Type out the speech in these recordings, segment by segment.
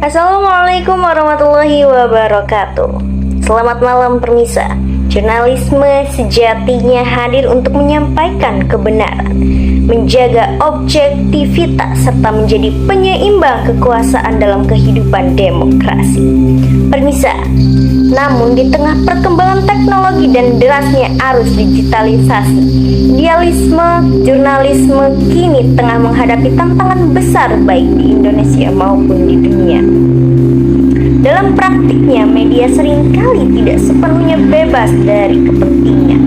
Assalamualaikum warahmatullahi wabarakatuh. Selamat malam permisa. Jurnalisme sejatinya hadir untuk menyampaikan kebenaran, menjaga objektivitas, serta menjadi penyeimbang kekuasaan dalam kehidupan demokrasi. Permisa, namun di tengah perkembangan teknologi dan derasnya arus digitalisasi, idealisme jurnalisme kini tengah menghadapi tantangan besar baik di Indonesia maupun di dunia. Dalam praktiknya, media seringkali tidak sepenuhnya bebas dari kepentingan.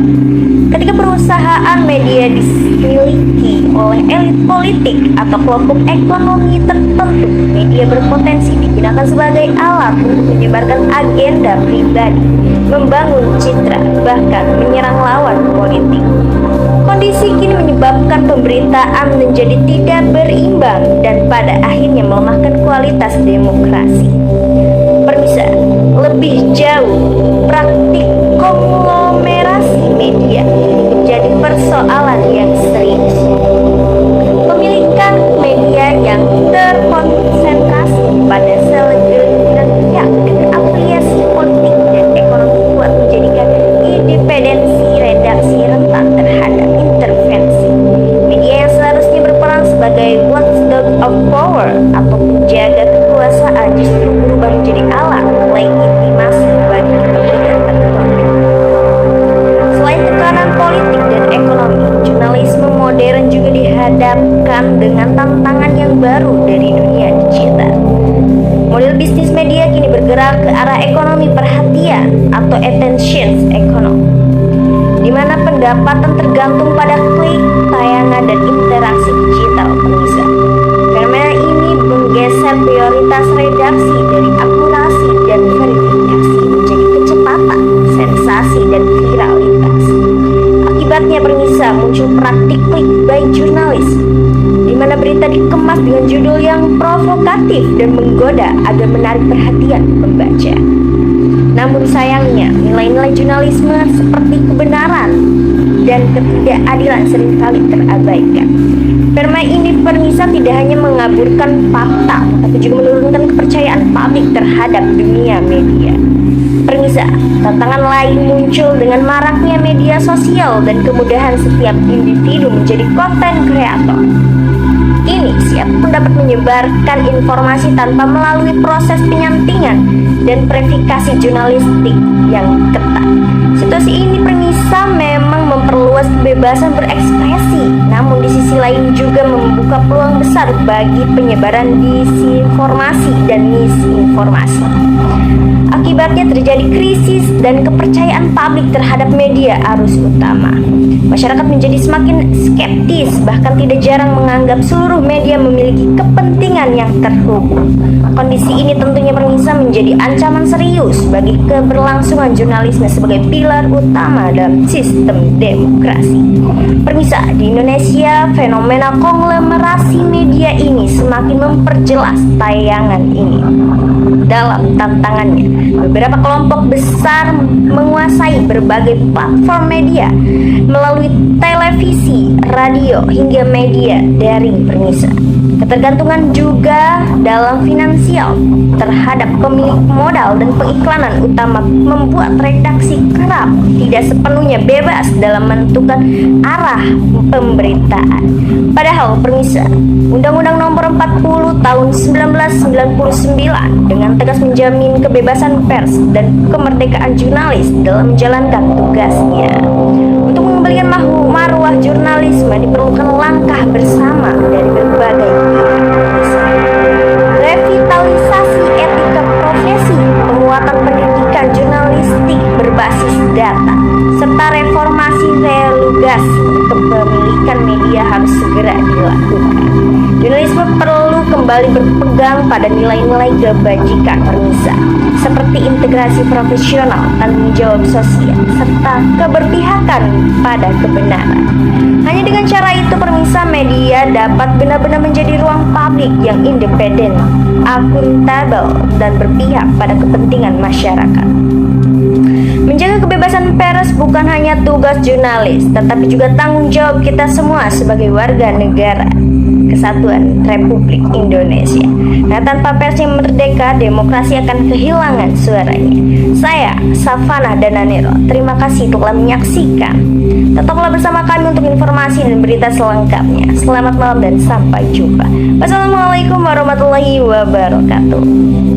Ketika perusahaan media dimiliki oleh elit politik atau kelompok ekonomi tertentu, media berpotensi digunakan sebagai alat untuk menyebarkan agenda pribadi, membangun citra, bahkan menyerang lawan politik. Kondisi kini menyebabkan pemberitaan menjadi tidak berimbang dan pada akhirnya melemahkan kualitas demokrasi. Permisa, lebih jauh, praktik konglomerasi media menjadi persoalan yang serius. Pemilikan media yang terkonsentrasi pada segelintir pihak dengan afiliasi politik dan ekonomi kuat menjadikan independensi redaksi rentan terhadap intervensi. Media yang seharusnya berperan sebagai watchdog of power atau penjaga kekuasaan justru berubah menjadi alat legitimasi bagi kepentingan tertentu. Selain tekanan politik dan ekonomi, jurnalisme modern juga dihadapkan dengan tantangan yang baru dari dunia digital. Model bisnis media kini bergerak ke arah ekonomi perhatian atau attention economy, di mana pendapatan tergantung pada klik, tayangan, dan interaksi digital pemirsa. Fenomena ini menggeser prioritas redaksi dari akurasi dan verifikasi menjadi kecepatan, sensasi, dan viralitas. Akibatnya pemirsa, muncul praktik clickbait jurnalis, di mana berita dikemas dengan judul yang provokatif dan menggoda agar menarik perhatian pembaca. Namun sayangnya, nilai-nilai jurnalisme seperti kebenaran dan ketidakadilan seringkali terabaikan. Fenomena ini permisa tidak hanya mengaburkan fakta, tapi juga menurunkan kepercayaan publik terhadap dunia media. Permisa, tantangan lain muncul dengan maraknya media sosial dan kemudahan setiap individu menjadi konten kreator. Kini siapapun dapat menyebarkan informasi tanpa melalui proses penyampingan dan verifikasi jurnalistik yang ketat. Situasi ini permisa memang memperluas kebebasan berekspresi, namun di sisi lain juga membuka peluang besar bagi penyebaran disinformasi dan misinformasi. Akibatnya terjadi krisis dan kepercayaan publik terhadap media arus utama. Masyarakat menjadi semakin skeptis, bahkan tidak jarang menganggap seluruh media memiliki kepentingan yang terhubung. Kondisi ini tentunya permisa menjadi ancaman serius bagi keberlangsungan jurnalisme sebagai pilar utama dalam sistem demokrasi. Permisa, di Indonesia, fenomena konglomerasi media ini semakin memperjelas tayangan ini. Dalam tantangannya, beberapa kelompok besar menguasai berbagai platform media melalui televisi, radio, hingga media daring permisa. Ketergantungan juga dalam finansial terhadap pemilik modal dan pengiklanan utama membuat redaksi kerap tidak sepenuhnya bebas dalam menentukan arah pemberitaan. Padahal permisa, Undang-Undang Nomor 40 Tahun 1999 dengan tegas menjamin kebebasan pers dan kemerdekaan jurnalis dalam menjalankan tugasnya. Untuk mengembalikan marwah jurnalisme diperlukan langkah bersama dari berbagai pihak. Revitalisasi etika profesi, penguatan pendidikan jurnalistik berbasis data, serta reformasi relugasi kepemilikan media harus segera dilakukan. Jurnalisme perlu kembali berpegang pada nilai-nilai kebajikan permisa, seperti integrasi profesional, tanggung jawab sosial, serta keberpihakan pada kebenaran. Hanya dengan cara itu permisa media dapat benar-benar menjadi ruang publik yang independen, akuntabel, dan berpihak pada kepentingan masyarakat. Menjaga kebebasan pers bukan hanya tugas jurnalis, tetapi juga tanggung jawab kita semua sebagai warga negara. Kesatuan Republik Indonesia. Nah, tanpa pers yang merdeka, demokrasi akan kehilangan suaranya. Saya, Savana Dananero, terima kasih telah menyaksikan. Tetaplah bersama kami untuk informasi dan berita selengkapnya. Selamat malam dan sampai jumpa. Wassalamualaikum warahmatullahi wabarakatuh.